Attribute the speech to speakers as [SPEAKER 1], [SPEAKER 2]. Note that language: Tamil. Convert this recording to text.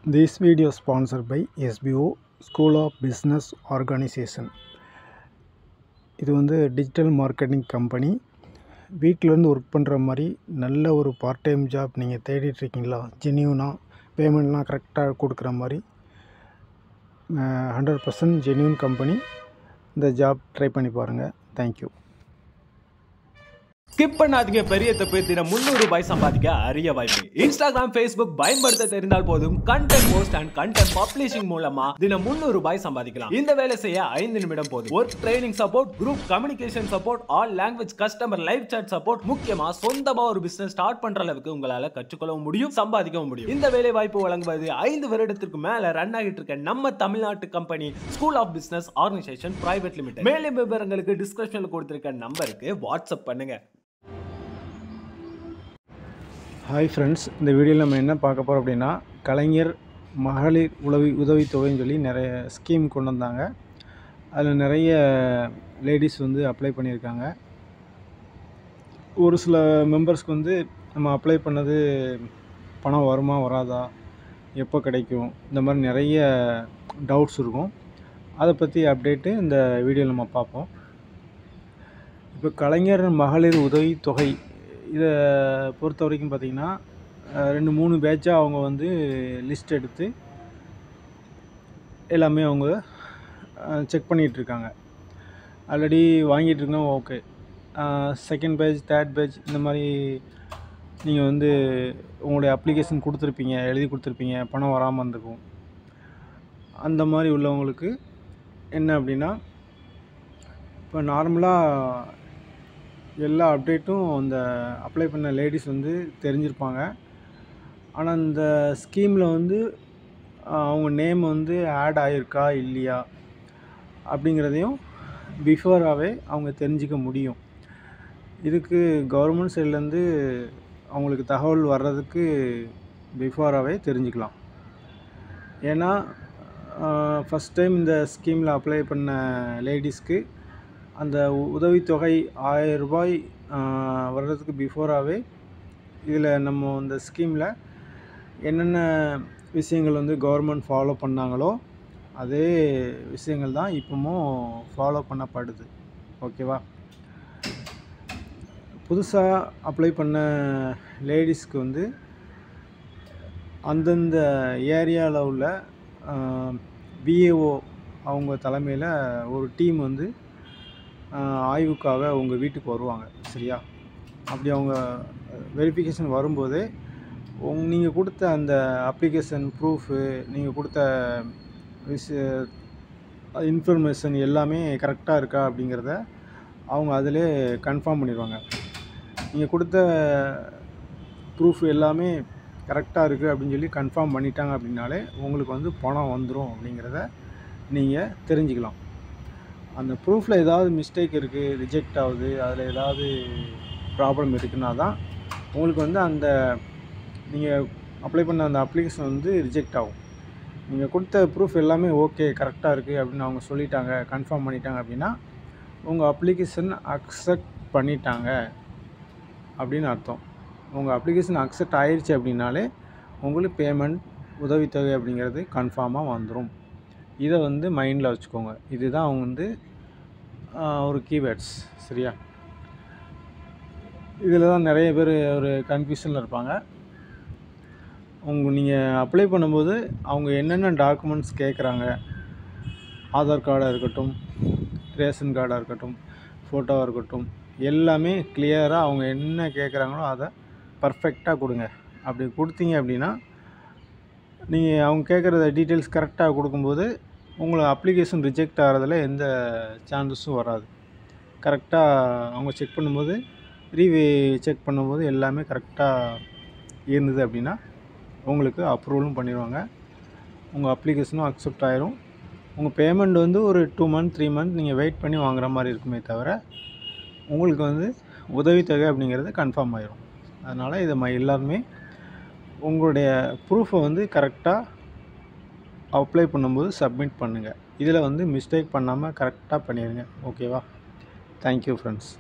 [SPEAKER 1] This video is sponsored by SBO School of Business Organization. இது வந்து டிஜிட்டல் மார்க்கெட்டிங் கம்பெனி. வீட்டிலேருந்து ஒர்க் பண்ணுற மாதிரி நல்ல ஒரு பார்ட் டைம் ஜாப் நீங்கள் தேடிட்டு இருக்கீங்களா? ஜென்யூனாக பேமெண்ட்லாம் கரெக்டாக கொடுக்குற மாதிரி 100% ஜென்யூன் கம்பெனி. இந்த ஜாப் ட்ரை பண்ணி பாருங்கள். தேங்க்யூ.
[SPEAKER 2] ஸ்கிப் பண்ணாதீங்க. பெரிய தப்பு. தினம் 300 ரூபாய் சம்பாதிக்க அரிய வாய்ப்பு. இன்ஸ்டாகிராம், ஃபேஸ்புக் பயன்படுத்த தெரிந்தால் போதும். Content post and content publishing மூலமா தினம் 300 ரூபாய் சம்பாதிக்கலாம். இந்த வேலை செய்ய 5 நிமிடம் போதும். Work training support, group communication support, all language customer live chat support, முக்கியமா சொந்தமா ஒரு பிசினஸ் ஸ்டார்ட் பண்ற அளவுக்கு உங்களால கற்றுக்கொள்ளவும் முடியும், சம்பாதிக்கவும் முடியும். இந்த வேலை வாய்ப்பு வழங்குவது 5 வருடத்திற்கு மேல ரன் ஆகிட்டு இருக்க நம்ம தமிழ்நாட்டு company school of business organisation private limited. மேலும் விவரங்களுக்கு டிஸ்கிரிப்ஷன்ல கொடுத்திருக்க நம்பருக்கு வாட்ஸ்அப் பண்ணுங்க.
[SPEAKER 1] ஹாய் ஃப்ரெண்ட்ஸ், இந்த வீடியோவில் நம்ம என்ன பார்க்க போகிறோம் அப்படின்னா, கலைஞர் மகளிர் உதவித்தொகைன்னு சொல்லி நிறைய ஸ்கீம் கொண்டு வந்தாங்க. அதில் நிறைய லேடிஸ் வந்து அப்ளை பண்ணியிருக்காங்க. ஒரு சில மெம்பர்ஸ்க்கு வந்து நம்ம அப்ளை பண்ணது பணம் வருமா வராதா, எப்போ கிடைக்கும், இந்த மாதிரி நிறைய டவுட்ஸ் இருக்கும். அதை பற்றி அப்டேட்டு இந்த வீடியோவில் நம்ம பார்ப்போம். இப்போ கலைஞர் மகளிர் உதவித்தொகை இதை பொறுத்த வரைக்கும் பார்த்திங்கன்னா 2-3 பேட்சாக அவங்க வந்து லிஸ்ட் எடுத்து எல்லாமே அவங்க செக் பண்ணிகிட்ருக்காங்க. ஆல்ரெடி வாங்கிட்டுருக்கோம். Okay, second batch, third batch இந்த மாதிரி நீங்கள் வந்து உங்களுடைய அப்ளிகேஷன் கொடுத்துருப்பீங்க, எழுதி கொடுத்துருப்பீங்க, பணம் வராமல் இருந்திருக்கும். அந்த மாதிரி உள்ளவங்களுக்கு என்ன அப்படின்னா, இப்போ நார்மலாக எல்லா அப்டேட்டும் அந்த அப்ளை பண்ண லேடிஸ் வந்து தெரிஞ்சிருப்பாங்க. ஆனால் இந்த ஸ்கீமில் வந்து அவங்க நேம் வந்து ஆட் ஆகிருக்கா இல்லையா அப்படிங்கிறதையும் பிஃபோராகவே அவங்க தெரிஞ்சிக்க முடியும். இதுக்கு கவர்மெண்ட் சைட்லேருந்து அவங்களுக்கு தகவல் வர்றதுக்கு பிஃபோராகவே தெரிஞ்சுக்கலாம். ஏன்னா ஃபஸ்ட் டைம் இந்த ஸ்கீமில் அப்ளை பண்ண லேடிஸ்க்கு அந்த உதவித்தொகை 1000 ரூபாய் வர்றதுக்கு பிஃபோராகவே இதில் நம்ம இந்த ஸ்கீமில் என்னென்ன விஷயங்கள் வந்து கவர்மெண்ட் ஃபாலோ பண்ணாங்களோ அதே விஷயங்கள் தான் இப்போவும் ஃபாலோ பண்ணப்படுது. ஓகேவா? புதுசாக அப்ளை பண்ண லேடிஸ்க்கு வந்து அந்தந்த ஏரியாவில் உள்ள பிஏஓ அவங்க தலைமையில் ஒரு டீம் வந்து ஆய்வுக்காக உங்கள் வீட்டுக்கு வருவாங்க. சரியா? அப்படி அவங்க வெரிஃபிகேஷன் வரும்போதே நீங்கள் கொடுத்த அந்த அப்ளிகேஷன் ப்ரூஃபு, நீங்கள் கொடுத்த இன்ஃபர்மேஷன் எல்லாமே கரெக்டாக இருக்கா அப்படிங்கிறத அவங்க அதிலே கன்ஃபார்ம் பண்ணிடுவாங்க. நீங்கள் கொடுத்த ப்ரூஃப் எல்லாமே கரெக்டாக இருக்குது அப்படின்னு சொல்லி கன்ஃபார்ம் பண்ணிட்டாங்க அப்படின்னாலே உங்களுக்கு வந்து பணம் வந்துடும் அப்படிங்கிறத நீங்கள் தெரிஞ்சுக்கலாம். அந்த ப்ரூஃபில் ஏதாவது மிஸ்டேக் இருக்குது, ரிஜெக்ட் ஆகுது, அதில் ஏதாவது ப்ராப்ளம் இருக்குன்னா தான் உங்களுக்கு வந்து அந்த நீங்கள் அப்ளை பண்ண அந்த அப்ளிகேஷன் வந்து ரிஜெக்ட் ஆகும். நீங்கள் கொடுத்த ப்ரூஃப் எல்லாமே ஓகே, கரெக்டாக இருக்குது அப்படின்னு அவங்க சொல்லிட்டாங்க, கன்ஃபார்ம் பண்ணிட்டாங்க அப்படின்னா உங்கள் அப்ளிகேஷன் அக்செப்ட் பண்ணிட்டாங்க அப்படின்னு அர்த்தம். உங்கள் அப்ளிகேஷன் அக்செப்ட் ஆயிடுச்சு அப்படின்னாலே உங்களுக்கு பேமெண்ட் உதவித்தொகை அப்படிங்கிறது கன்ஃபார்மாக வந்துடும். இதை வந்து மைண்டில் வச்சுக்கோங்க. இதுதான் அவங்க வந்து ஒரு கீவேர்ட்ஸ். சரியா? இதில் தான் நிறைய பேர் ஒரு கன்ஃபியூஷனில் இருப்பாங்க. நீங்கள் அப்ளை பண்ணும்போது அவங்க என்னென்ன டாக்குமெண்ட்ஸ் கேட்குறாங்க, ஆதார் கார்டாக இருக்கட்டும், ரேஷன் கார்டாக இருக்கட்டும், ஃபோட்டோவாக இருக்கட்டும், எல்லாமே கிளியராக அவங்க என்ன கேட்குறாங்களோ அதை பர்ஃபெக்டாக கொடுங்க. அப்படி கொடுத்தீங்க அப்படின்னா நீங்கள் அவங்க கேட்குற டீட்டெயில்ஸ் கரெக்டாக கொடுக்கும்போது உங்களை அப்ளிகேஷன் ரிஜெக்ட் ஆகிறதுல எந்த சான்சஸும் வராது. கரெக்டாக அவங்க செக் பண்ணும்போது, செக் பண்ணும்போது எல்லாமே கரெக்டாக இருந்தது அப்படின்னா உங்களுக்கு அப்ரூவலும் பண்ணிடுவாங்க. உங்கள் அப்ளிகேஷனும் அக்செப்ட் ஆயிரும். உங்கள் பேமெண்ட் வந்து ஒரு 2 மந்த் 3 மந்த் நீங்கள் வெயிட் பண்ணி வாங்குற மாதிரி இருக்குமே தவிர உங்களுக்கு வந்து உதவித்தொகை அப்படிங்கிறது கன்ஃபார்ம் ஆயிரும். அதனால் இதை எல்லாருமே உங்களுடைய ப்ரூஃபை வந்து கரெக்டாக அப்ளை பண்ணும்போது சப்மிட் பண்ணுங்கள். இதில் வந்து மிஸ்டேக் பண்ணாமல் கரெக்டாக பண்ணிடுங்க. ஓகேவா? Thank you friends.